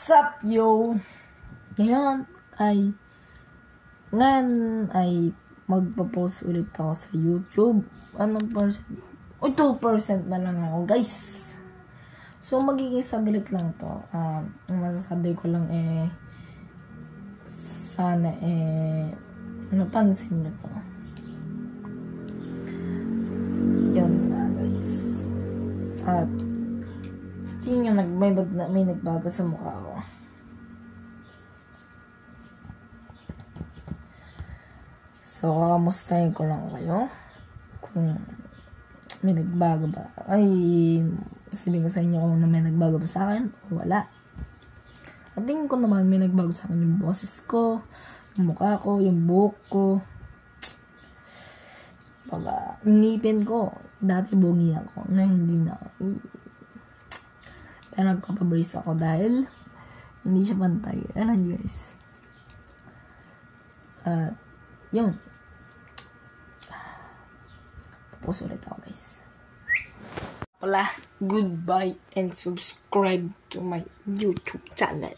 What's up, yo? Ngayon ay magpo-post ulit ako sa YouTube. Anong percent? 2% na lang ako, guys. So, magiging saglit lang to. Ang masasabi ko lang sana napansin nyo to. Yun nga, guys. At tingin nyo, may nagbago sa mukha ko. So, kamustahin ko lang kayo. Kung may nagbago ba. Sabihin ko sa inyo kung may nagbago ba sa akin o wala. At tingin ko naman may nagbago sa akin yung boses ko, yung mukha ko, yung buhok ko. Ngipin ko. Dati bungi ako. Ngayon hindi na. Pero nagpapabrace ako dahil hindi siya pantay. Alam guys. Yun. Tapos ulit ako, guys. Goodbye and subscribe to my YouTube channel.